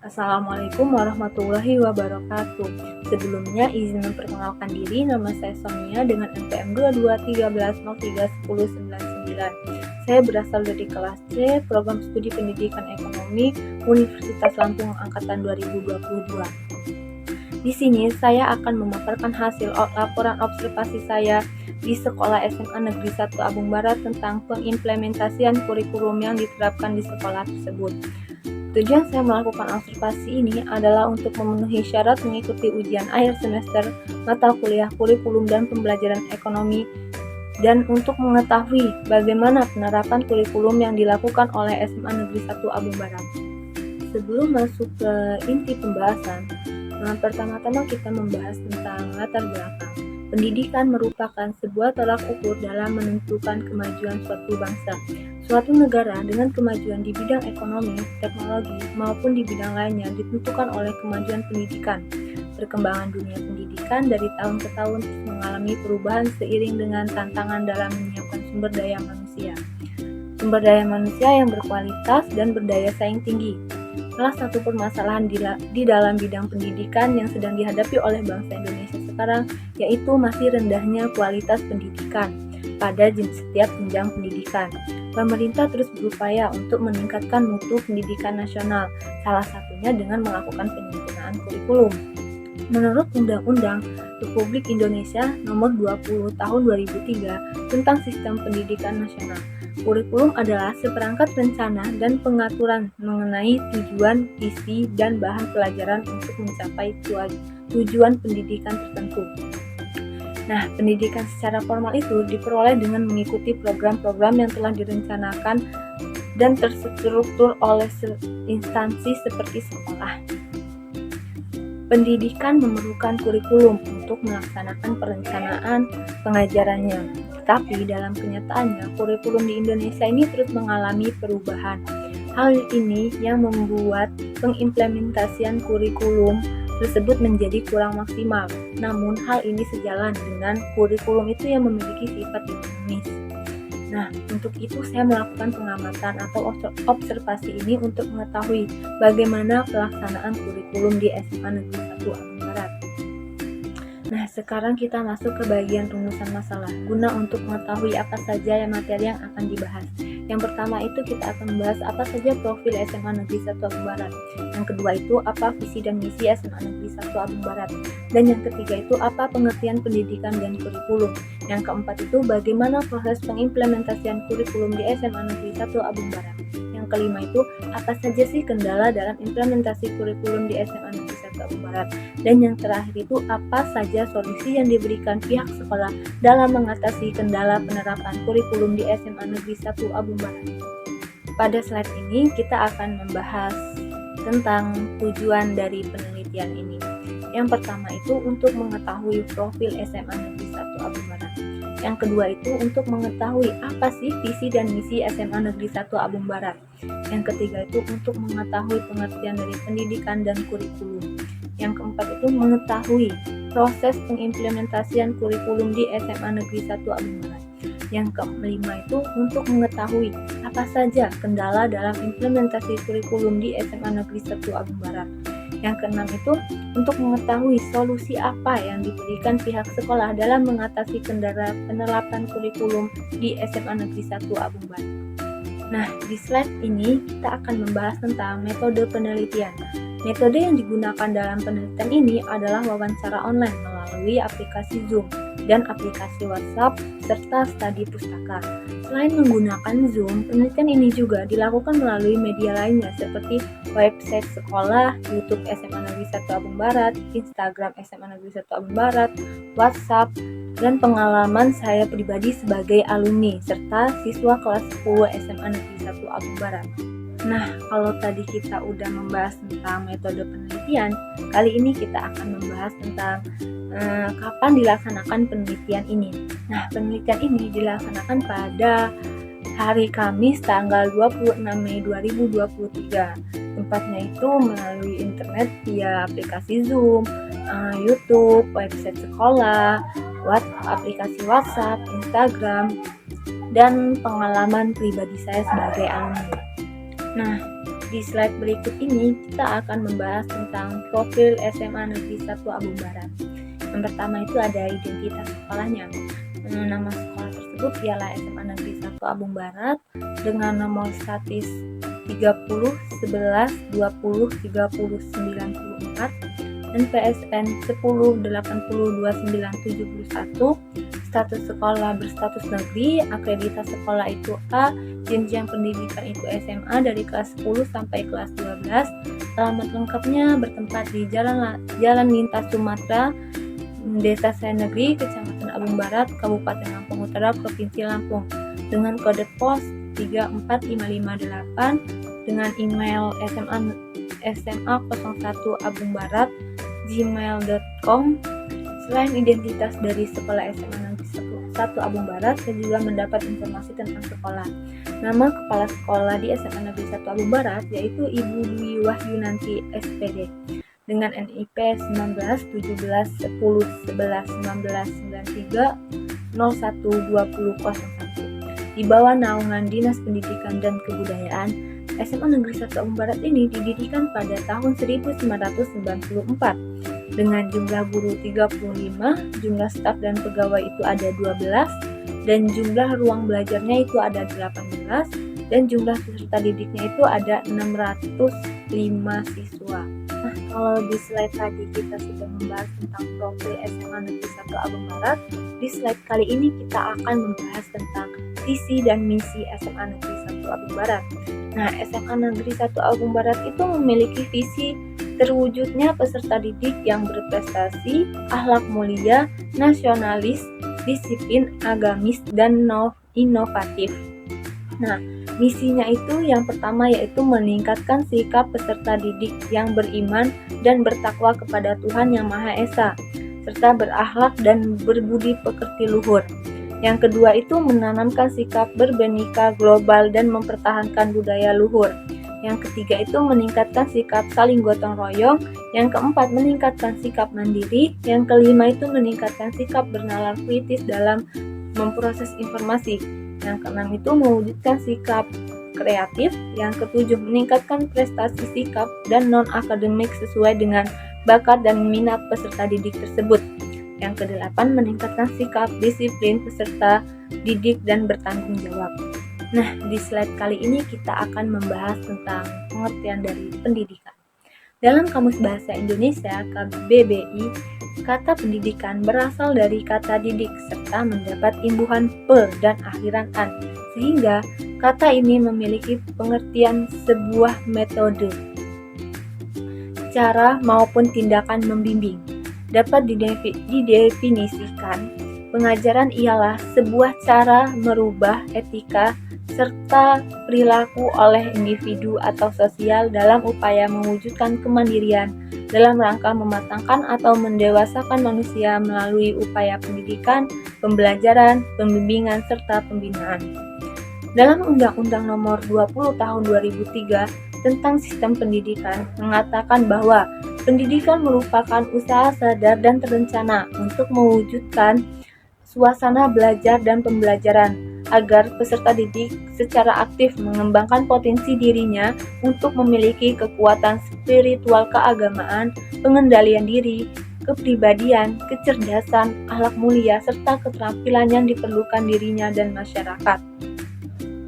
Assalamualaikum warahmatullahi wabarakatuh. Sebelumnya izin memperkenalkan diri, nama saya Sonia dengan NPM 2213031099. Saya berasal dari kelas C, Program Studi Pendidikan Ekonomi, Universitas Lampung Angkatan 2022. Di sini saya akan memaparkan hasil laporan observasi saya di Sekolah SMA Negeri 1 Abung Barat tentang pengimplementasian kurikulum yang diterapkan di sekolah tersebut. Tujuan saya melakukan observasi ini adalah untuk memenuhi syarat mengikuti ujian akhir semester mata kuliah kurikulum dan pembelajaran ekonomi dan untuk mengetahui bagaimana penerapan kurikulum yang dilakukan oleh SMA Negeri 1 Abung Barat. Sebelum masuk ke inti pembahasan, pertama-tama kita membahas tentang latar belakang. Pendidikan merupakan sebuah tolak ukur dalam menentukan kemajuan suatu bangsa. Suatu negara dengan kemajuan di bidang ekonomi, teknologi, maupun di bidang lainnya ditentukan oleh kemajuan pendidikan. Perkembangan dunia pendidikan dari tahun ke tahun mengalami perubahan seiring dengan tantangan dalam menyiapkan sumber daya manusia. Sumber daya manusia yang berkualitas dan berdaya saing tinggi. Salah satu permasalahan di dalam bidang pendidikan yang sedang dihadapi oleh bangsa Indonesia sekarang yaitu masih rendahnya kualitas pendidikan pada setiap jenjang pendidikan. Pemerintah terus berupaya untuk meningkatkan mutu pendidikan nasional, salah satunya dengan melakukan penyempurnaan kurikulum. Menurut Undang-Undang Republik Indonesia Nomor 20 Tahun 2003 tentang Sistem Pendidikan Nasional, kurikulum adalah seperangkat rencana dan pengaturan mengenai tujuan, isi, dan bahan pelajaran untuk mencapai tujuan pendidikan tertentu. Nah, pendidikan secara formal itu diperoleh dengan mengikuti program-program yang telah direncanakan dan terstruktur oleh instansi seperti sekolah. Pendidikan memerlukan kurikulum untuk melaksanakan perencanaan pengajarannya. Tetapi dalam kenyataannya, kurikulum di Indonesia ini terus mengalami perubahan. Hal ini yang membuat pengimplementasian kurikulum tersebut menjadi kurang maksimal. Namun hal ini sejalan dengan kurikulum itu yang memiliki sifat dinamis. Nah, untuk itu saya melakukan pengamatan atau observasi ini untuk mengetahui bagaimana pelaksanaan kurikulum di SMA Negeri 1 Abung Barat. Nah, sekarang kita masuk ke bagian rumusan masalah, guna untuk mengetahui apa saja materi yang akan dibahas. Yang pertama itu kita akan membahas apa saja profil SMA Negeri 1 Abung Barat. Yang kedua itu apa visi dan misi SMA Negeri 1 Abung Barat. Dan yang ketiga itu apa pengertian pendidikan dan kurikulum. Yang keempat itu bagaimana proses pengimplementasian kurikulum di SMA Negeri 1 Abung Barat. Yang kelima itu apa saja sih kendala dalam implementasi kurikulum di SMA Negeri 1 Abung Barat. Dan yang terakhir itu apa saja solusi yang diberikan pihak sekolah dalam mengatasi kendala penerapan kurikulum di SMA Negeri 1 Abung Barat. Pada slide ini kita akan membahas tentang tujuan dari penelitian ini. Yang pertama itu untuk mengetahui profil SMA Negeri 1 Abung Barat. Yang kedua itu untuk mengetahui apa sih visi dan misi SMA Negeri 1 Abung Barat. Yang ketiga itu untuk mengetahui pengertian dari pendidikan dan kurikulum. Yang keempat itu mengetahui proses pengimplementasian kurikulum di SMA Negeri 1 Abung Barat. Yang kelima itu untuk mengetahui apa saja kendala dalam implementasi kurikulum di SMA Negeri 1 Abung Barat. Yang keenam itu untuk mengetahui solusi apa yang diberikan pihak sekolah dalam mengatasi kendala penerapan kurikulum di SMA Negeri 1 Abung Barat. Nah, di slide ini kita akan membahas tentang metode penelitian. Metode yang digunakan dalam penelitian ini adalah wawancara online melalui aplikasi Zoom dan aplikasi WhatsApp serta studi pustaka. Selain menggunakan Zoom, penelitian ini juga dilakukan melalui media lainnya seperti website sekolah, YouTube SMA Negeri 1 Abung Barat, Instagram SMA Negeri 1 Abung Barat, WhatsApp, dan pengalaman saya pribadi sebagai alumni serta siswa kelas 10 SMA Negeri 1 Abung Barat. Nah, kalau tadi kita udah membahas tentang metode penelitian, kali ini kita akan membahas tentang kapan dilaksanakan penelitian ini. Nah, penelitian ini dilaksanakan pada hari Kamis tanggal 26 Mei 2023. Tempatnya itu melalui internet via aplikasi Zoom, YouTube, website sekolah, aplikasi WhatsApp, Instagram, dan pengalaman pribadi saya sebagai alumni. Nah, Di slide berikut ini kita akan membahas tentang profil SMA Negeri 1 Abu Barat. Yang pertama itu ada identitas sekolahnya. Nama sekolah tersebut ialah SMA Negeri 1 Abu Barat dengan nomor statis 30 11 20 30 94 dan PSN 10 80 29 71. Status sekolah berstatus negeri, akreditasi sekolah itu A, jenjang pendidikan itu SMA dari kelas 10 sampai kelas 12. Alamat lengkapnya bertempat di Jalan Lintas Sumatera, Desa Saya Negeri, Kecamatan Abu Barat, Kabupaten Lampung Utara, Provinsi Lampung, dengan kode pos 34558, dengan email sma01abungbarat@gmail.com. Selain identitas dari sekolah SMA Negeri 1 Abu Barat, saya juga mendapat informasi tentang sekolah. Nama kepala sekolah di SMA Negeri 1 Abu Barat yaitu Ibu Dwi Wahyunanti SPD dengan NIP 19 17 10 11 19 93 01 20 01. Di bawah naungan Dinas Pendidikan dan Kebudayaan, SMA Negeri 1 Abu Barat ini didirikan pada tahun 1994 dengan jumlah guru 35, jumlah staf dan pegawai itu ada 12, dan jumlah ruang belajarnya itu ada 18, dan jumlah peserta didiknya itu ada 605 siswa. Nah, kalau di slide tadi kita sudah membahas tentang profil SMA Negeri 1 Abu Barat, di slide kali ini kita akan membahas tentang visi dan misi SMA Negeri 1 Abu Barat. Nah, SMA Negeri 1 Abu Barat itu memiliki visi terwujudnya peserta didik yang berprestasi, akhlak mulia, nasionalis, disiplin, agamis, dan inovatif. Nah, misinya itu yang pertama yaitu meningkatkan sikap peserta didik yang beriman dan bertakwa kepada Tuhan Yang Maha Esa, serta berakhlak dan berbudi pekerti luhur. Yang kedua itu menanamkan sikap berbhinneka global dan mempertahankan budaya luhur. Yang ketiga itu meningkatkan sikap saling gotong royong. Yang keempat meningkatkan sikap mandiri. Yang kelima itu meningkatkan sikap bernalar kritis dalam memproses informasi. Yang keenam itu mewujudkan sikap kreatif. Yang ketujuh meningkatkan prestasi sikap dan non-akademik sesuai dengan bakat dan minat peserta didik tersebut. Yang kedelapan meningkatkan sikap disiplin peserta didik dan bertanggung jawab. Nah, di slide kali ini kita akan membahas tentang pengertian dari pendidikan. Dalam Kamus Bahasa Indonesia KBBI, kata pendidikan berasal dari kata didik serta mendapat imbuhan pe dan akhiran an, sehingga kata ini memiliki pengertian sebuah metode, cara maupun tindakan membimbing. Dapat didefinisikan, pengajaran ialah sebuah cara merubah etika serta perilaku oleh individu atau sosial dalam upaya mewujudkan kemandirian dalam rangka mematangkan atau mendewasakan manusia melalui upaya pendidikan, pembelajaran, pembimbingan, serta pembinaan. Dalam Undang-Undang Nomor 20 Tahun 2003 tentang Sistem Pendidikan mengatakan bahwa pendidikan merupakan usaha sadar dan terencana untuk mewujudkan suasana belajar dan pembelajaran agar peserta didik secara aktif mengembangkan potensi dirinya untuk memiliki kekuatan spiritual keagamaan, pengendalian diri, kepribadian, kecerdasan, akhlak mulia, serta keterampilan yang diperlukan dirinya dan masyarakat.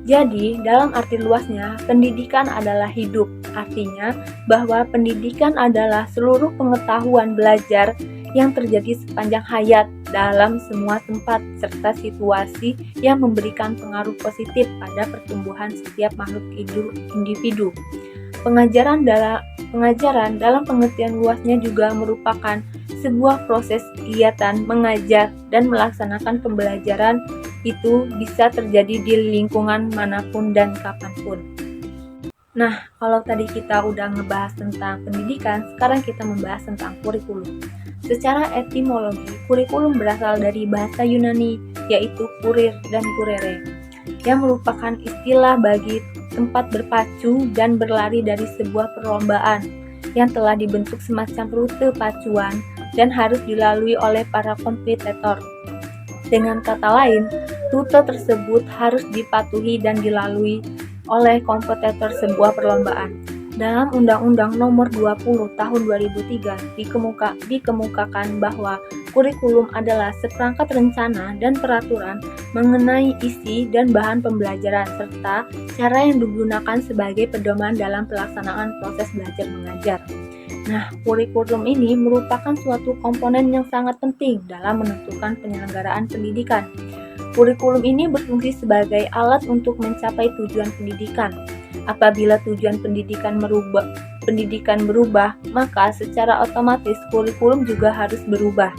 Jadi, dalam arti luasnya, pendidikan adalah hidup. Artinya bahwa pendidikan adalah seluruh pengetahuan belajar yang terjadi sepanjang hayat dalam semua tempat serta situasi yang memberikan pengaruh positif pada pertumbuhan setiap makhluk hidup individu. Pengajaran dalam pengertian luasnya juga merupakan sebuah proses kegiatan mengajar dan melaksanakan pembelajaran itu bisa terjadi di lingkungan manapun dan kapanpun. Nah, kalau tadi kita udah ngebahas tentang pendidikan, sekarang kita membahas tentang kurikulum. Secara etimologi, kurikulum berasal dari bahasa Yunani, yaitu kurir dan kurere, yang merupakan istilah bagi tempat berpacu dan berlari dari sebuah perlombaan yang telah dibentuk semacam rute pacuan dan harus dilalui oleh para kompetitor. Dengan kata lain, rute tersebut harus dipatuhi dan dilalui oleh kompetitor sebuah perlombaan. Dalam Undang-Undang Nomor 20 Tahun 2003 dikemukakan bahwa kurikulum adalah seperangkat rencana dan peraturan mengenai isi dan bahan pembelajaran serta cara yang digunakan sebagai pedoman dalam pelaksanaan proses belajar mengajar. Nah, kurikulum ini merupakan suatu komponen yang sangat penting dalam menentukan penyelenggaraan pendidikan. Kurikulum ini berfungsi sebagai alat untuk mencapai tujuan pendidikan. Apabila tujuan pendidikan berubah, maka secara otomatis kurikulum juga harus berubah.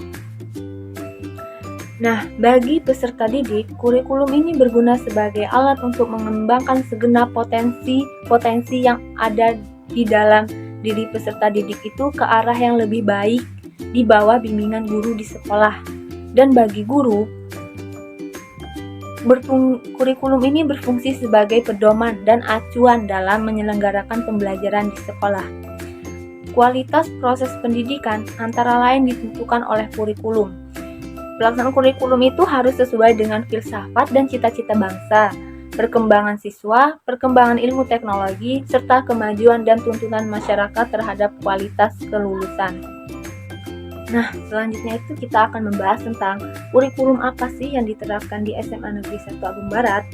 Nah, bagi peserta didik, kurikulum ini berguna sebagai alat untuk mengembangkan segenap potensi yang ada di dalam diri peserta didik itu ke arah yang lebih baik di bawah bimbingan guru di sekolah. Dan bagi guru, kurikulum ini berfungsi sebagai pedoman dan acuan dalam menyelenggarakan pembelajaran di sekolah. Kualitas proses pendidikan antara lain ditentukan oleh kurikulum. Pelaksanaan kurikulum itu harus sesuai dengan filsafat dan cita-cita bangsa, perkembangan siswa, perkembangan ilmu teknologi, serta kemajuan dan tuntutan masyarakat terhadap kualitas kelulusan. Nah, selanjutnya itu kita akan membahas tentang kurikulum apa sih yang diterapkan di SMA Negeri 1 Abung Barat.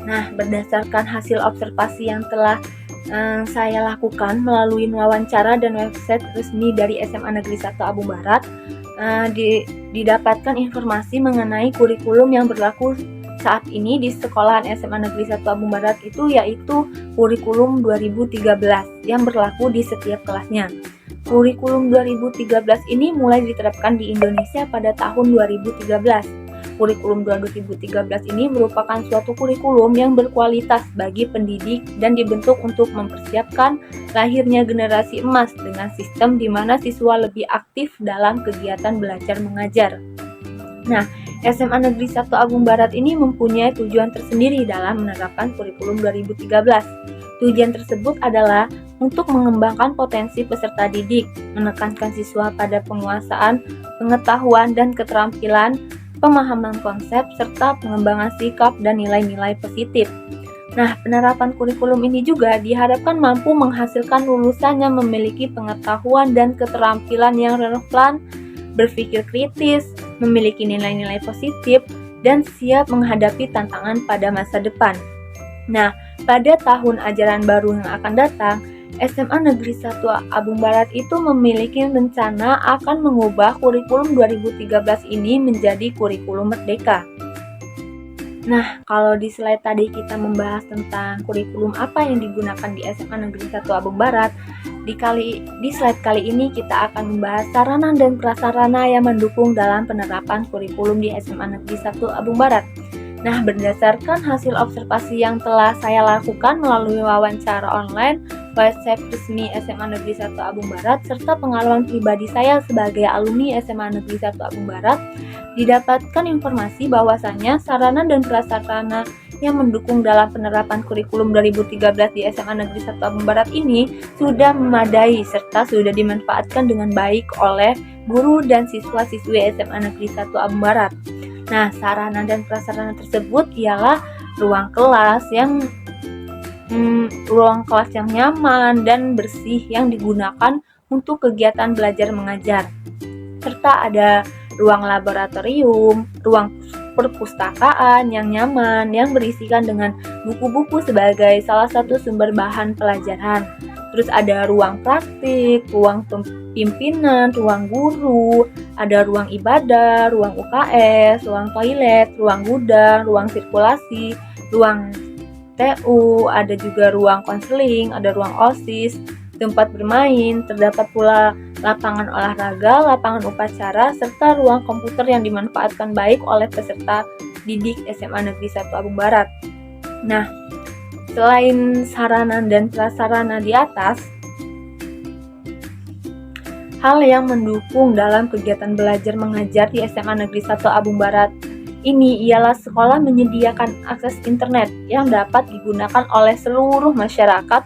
Nah, berdasarkan hasil observasi yang telah saya lakukan melalui wawancara dan website resmi dari SMA Negeri 1 Abung Barat, didapatkan informasi mengenai kurikulum yang berlaku saat ini di sekolahan SMA Negeri 1 Abung Barat itu yaitu kurikulum 2013 yang berlaku di setiap kelasnya. Kurikulum 2013 ini mulai diterapkan di Indonesia pada tahun 2013. Kurikulum 2013 ini merupakan suatu kurikulum yang berkualitas bagi pendidik dan dibentuk untuk mempersiapkan lahirnya generasi emas dengan sistem di mana siswa lebih aktif dalam kegiatan belajar mengajar. Nah, SMA Negeri 1 Abung Barat ini mempunyai tujuan tersendiri dalam menerapkan kurikulum 2013. Tujuan tersebut adalah untuk mengembangkan potensi peserta didik, menekankan siswa pada penguasaan pengetahuan dan keterampilan, pemahaman konsep, serta pengembangan sikap dan nilai-nilai positif. Nah, penerapan kurikulum ini juga diharapkan mampu menghasilkan lulusan yang memiliki pengetahuan dan keterampilan yang relevan, berpikir kritis, memiliki nilai-nilai positif, dan siap menghadapi tantangan pada masa depan. Nah, pada tahun ajaran baru yang akan datang, SMA Negeri 1 Abung Barat itu memiliki rencana akan mengubah kurikulum 2013 ini menjadi kurikulum merdeka. Nah, kalau di slide tadi kita membahas tentang kurikulum apa yang digunakan di SMA Negeri 1 Abung Barat, di slide kali ini kita akan membahas sarana dan prasarana yang mendukung dalam penerapan kurikulum di SMA Negeri 1 Abung Barat. Nah, berdasarkan hasil observasi yang telah saya lakukan melalui wawancara online, website resmi SMA Negeri 1 Abung Barat, serta pengalaman pribadi saya sebagai alumni SMA Negeri 1 Abung Barat, didapatkan informasi bahwasannya sarana dan prasarana yang mendukung dalam penerapan kurikulum 2013 di SMA Negeri 1 Abung Barat ini sudah memadai serta sudah dimanfaatkan dengan baik oleh guru dan siswa-siswi SMA Negeri 1 Abung Barat. Nah, sarana dan prasarana tersebut ialah ruang kelas yang nyaman dan bersih yang digunakan untuk kegiatan belajar mengajar, serta ada ruang laboratorium, ruang perpustakaan yang nyaman yang berisikan dengan buku-buku sebagai salah satu sumber bahan pelajaran. Terus ada ruang praktik, ruang pimpinan, ruang guru, ada ruang ibadah, ruang UKS, ruang toilet, ruang gudang, ruang sirkulasi, ruang TU, ada juga ruang konseling, ada ruang OSIS, tempat bermain, terdapat pula lapangan olahraga, lapangan upacara, serta ruang komputer yang dimanfaatkan baik oleh peserta didik SMA Negeri 1 Abung Barat. Nah, selain sarana dan prasarana di atas, hal yang mendukung dalam kegiatan belajar mengajar di SMA Negeri 1 Abung Barat ini ialah sekolah menyediakan akses internet yang dapat digunakan oleh seluruh masyarakat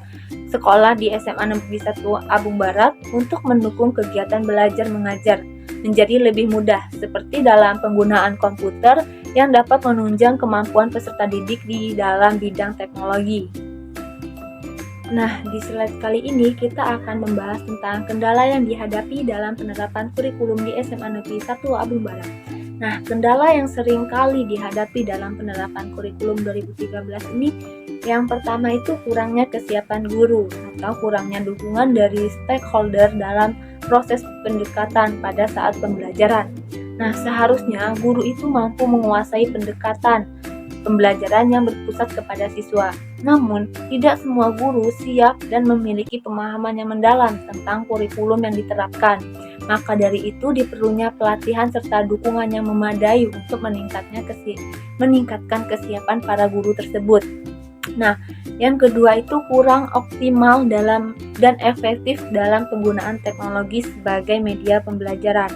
sekolah di SMA Negeri 1 Abung Barat untuk mendukung kegiatan belajar mengajar menjadi lebih mudah, seperti dalam penggunaan komputer yang dapat menunjang kemampuan peserta didik di dalam bidang teknologi. Nah, di slide kali ini kita akan membahas tentang kendala yang dihadapi dalam penerapan kurikulum di SMA Negeri 1 Abung Barat. Nah, kendala yang sering kali dihadapi dalam penerapan kurikulum 2013 ini, yang pertama itu kurangnya kesiapan guru atau kurangnya dukungan dari stakeholder dalam proses pendekatan pada saat pembelajaran. Nah, seharusnya guru itu mampu menguasai pendekatan pembelajaran yang berpusat kepada siswa. Namun, tidak semua guru siap dan memiliki pemahaman yang mendalam tentang kurikulum yang diterapkan. Maka dari itu diperlunya pelatihan serta dukungan yang memadai untuk meningkatkan kesiapan para guru tersebut. Nah, yang kedua itu kurang optimal dan efektif dalam penggunaan teknologi sebagai media pembelajaran.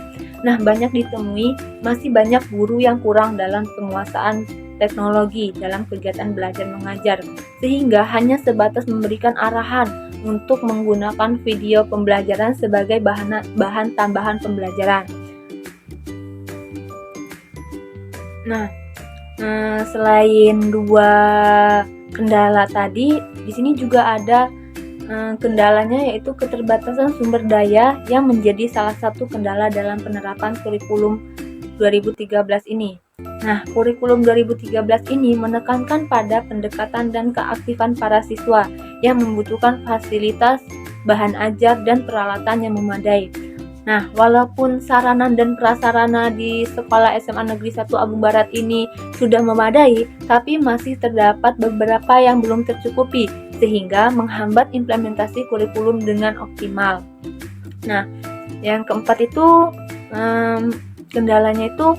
Nah, banyak ditemui masih banyak guru yang kurang dalam penguasaan teknologi dalam kegiatan belajar mengajar, sehingga hanya sebatas memberikan arahan untuk menggunakan video pembelajaran sebagai bahan tambahan pembelajaran. Nah, selain dua kendala tadi, di sini juga ada kendalanya, yaitu keterbatasan sumber daya yang menjadi salah satu kendala dalam penerapan kurikulum 2013 ini. Nah, kurikulum 2013 ini menekankan pada pendekatan dan keaktifan para siswa yang membutuhkan fasilitas, bahan ajar, dan peralatan yang memadai. Nah, walaupun sarana dan prasarana di sekolah SMA Negeri 1 Abung Barat ini sudah memadai, tapi masih terdapat beberapa yang belum tercukupi, sehingga menghambat implementasi kurikulum dengan optimal. Nah, yang keempat itu kendalanya itu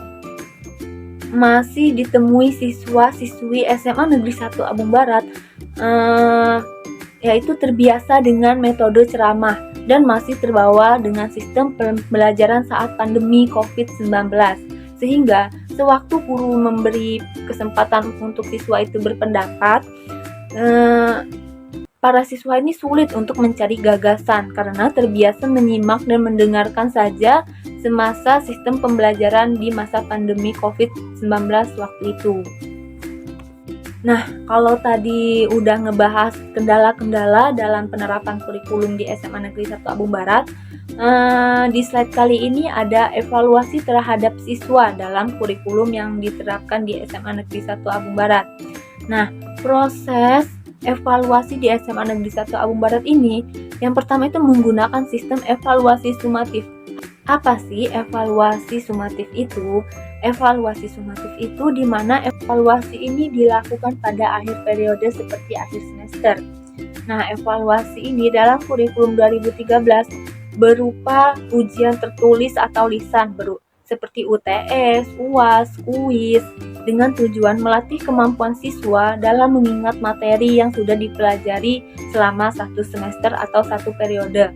masih ditemui siswa-siswi SMA Negeri 1 Abung Barat yaitu terbiasa dengan metode ceramah dan masih terbawa dengan sistem pembelajaran saat pandemi COVID-19, sehingga sewaktu guru memberi kesempatan untuk siswa itu berpendapat, para siswa ini sulit untuk mencari gagasan karena terbiasa menyimak dan mendengarkan saja semasa sistem pembelajaran di masa pandemi COVID-19 waktu itu. Nah, kalau tadi udah ngebahas kendala-kendala dalam penerapan kurikulum di SMA Negeri 1 Abung Barat, di slide kali ini ada evaluasi terhadap siswa dalam kurikulum yang diterapkan di SMA Negeri 1 Abung Barat. Nah, proses evaluasi di SMA Negeri 1 Abung Barat ini, yang pertama itu menggunakan sistem evaluasi sumatif. Apa sih evaluasi sumatif itu? Evaluasi sumatif itu di mana evaluasi ini dilakukan pada akhir periode seperti akhir semester. Nah, evaluasi ini dalam kurikulum 2013 berupa ujian tertulis atau lisan seperti UTS, UAS, kuis, dengan tujuan melatih kemampuan siswa dalam mengingat materi yang sudah dipelajari selama satu semester atau satu periode.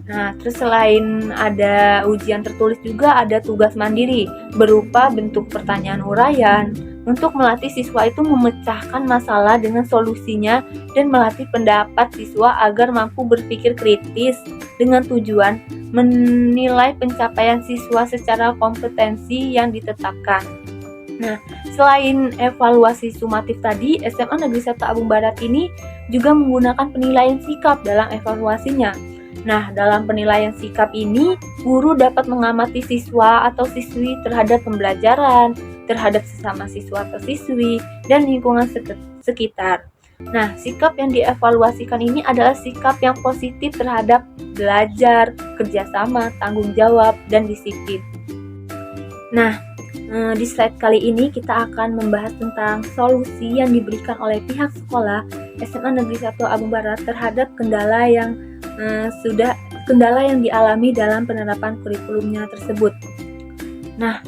Nah, terus selain ada ujian tertulis juga ada tugas mandiri berupa bentuk pertanyaan uraian untuk melatih siswa itu memecahkan masalah dengan solusinya dan melatih pendapat siswa agar mampu berpikir kritis dengan tujuan menilai pencapaian siswa secara kompetensi yang ditetapkan. Nah, selain evaluasi sumatif tadi, SMA Negeri 1 Abung Barat ini juga menggunakan penilaian sikap dalam evaluasinya. Nah, dalam penilaian sikap ini, guru dapat mengamati siswa atau siswi terhadap pembelajaran, terhadap sesama siswa atau siswi, dan lingkungan sekitar. Nah, sikap yang dievaluasikan ini adalah sikap yang positif terhadap belajar, kerjasama, tanggung jawab, dan disiplin. Nah, di slide kali ini kita akan membahas tentang solusi yang diberikan oleh pihak sekolah SMA Negeri 1 Abung Barat terhadap kendala yang dialami dalam penerapan kurikulumnya tersebut. Nah,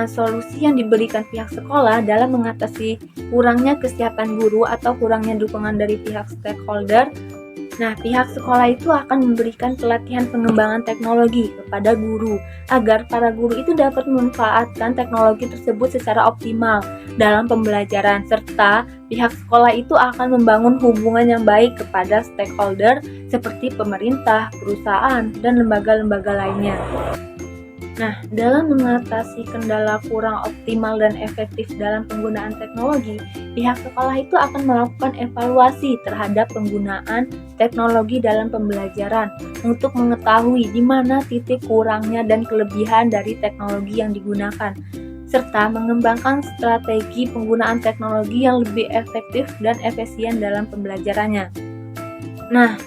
solusi yang diberikan pihak sekolah dalam mengatasi kurangnya kesiapan guru atau kurangnya dukungan dari pihak stakeholder. Nah, pihak sekolah itu akan memberikan pelatihan pengembangan teknologi kepada guru agar para guru itu dapat memanfaatkan teknologi tersebut secara optimal dalam pembelajaran, serta pihak sekolah itu akan membangun hubungan yang baik kepada stakeholder seperti pemerintah, perusahaan, dan lembaga-lembaga lainnya. Nah, dalam mengatasi kendala kurang optimal dan efektif dalam penggunaan teknologi, pihak sekolah itu akan melakukan evaluasi terhadap penggunaan teknologi dalam pembelajaran untuk mengetahui di mana titik kurangnya dan kelebihan dari teknologi yang digunakan, serta mengembangkan strategi penggunaan teknologi yang lebih efektif dan efisien dalam pembelajarannya. Nah,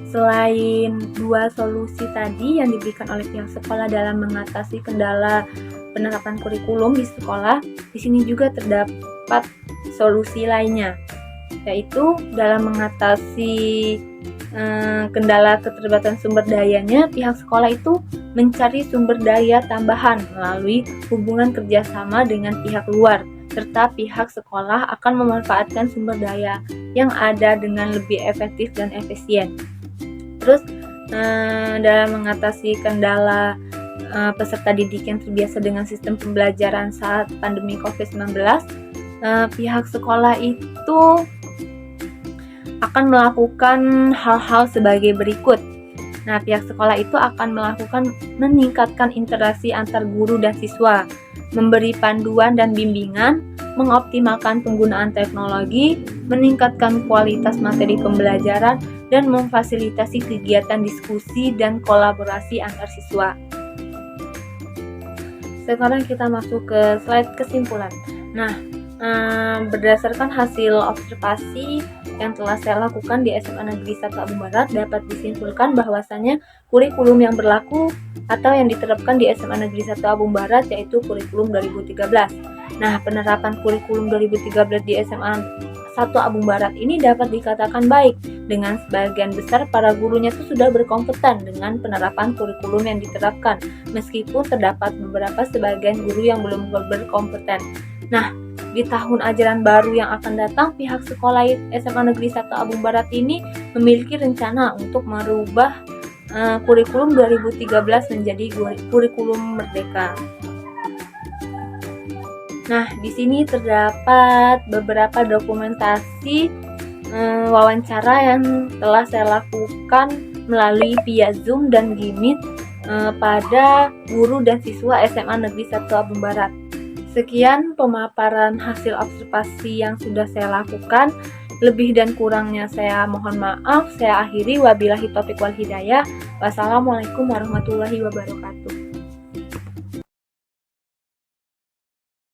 selain dua solusi tadi yang diberikan oleh pihak sekolah dalam mengatasi kendala penerapan kurikulum di sekolah, di sini juga terdapat solusi lainnya, yaitu dalam mengatasi kendala keterbatasan sumber dayanya, pihak sekolah itu mencari sumber daya tambahan melalui hubungan kerjasama dengan pihak luar, serta pihak sekolah akan memanfaatkan sumber daya yang ada dengan lebih efektif dan efisien. Terus dalam mengatasi kendala peserta didik yang terbiasa dengan sistem pembelajaran saat pandemi COVID-19, pihak sekolah itu akan melakukan hal-hal sebagai berikut. Nah, pihak sekolah itu akan meningkatkan interaksi antar guru dan siswa, memberi panduan dan bimbingan, mengoptimalkan penggunaan teknologi, meningkatkan kualitas materi pembelajaran, dan memfasilitasi kegiatan diskusi dan kolaborasi antar siswa. Sekarang kita masuk ke slide kesimpulan. Nah, berdasarkan hasil observasi yang telah saya lakukan di SMA Negeri 1 Abu Barat, dapat disimpulkan bahwasannya kurikulum yang berlaku atau yang diterapkan di SMA Negeri 1 Abu Barat yaitu kurikulum 2013. Nah, penerapan kurikulum 2013 di SMA 1 Abu Barat ini dapat dikatakan baik, dengan sebagian besar para gurunya itu sudah berkompeten dengan penerapan kurikulum yang diterapkan, meskipun terdapat beberapa sebagian guru yang belum berkompeten. Nah, di tahun ajaran baru yang akan datang, pihak sekolah SMA Negeri 1 Abu Barat ini memiliki rencana untuk merubah kurikulum 2013 menjadi kurikulum merdeka. Nah, di sini terdapat beberapa dokumentasi wawancara yang telah saya lakukan melalui via Zoom dan Gmeet pada guru dan siswa SMA Negeri 1 Abu Barat. Sekian pemaparan hasil observasi yang sudah saya lakukan. Lebih dan kurangnya saya mohon maaf. Saya akhiri, wabillahi taufiq wal hidayah. Wassalamualaikum warahmatullahi wabarakatuh.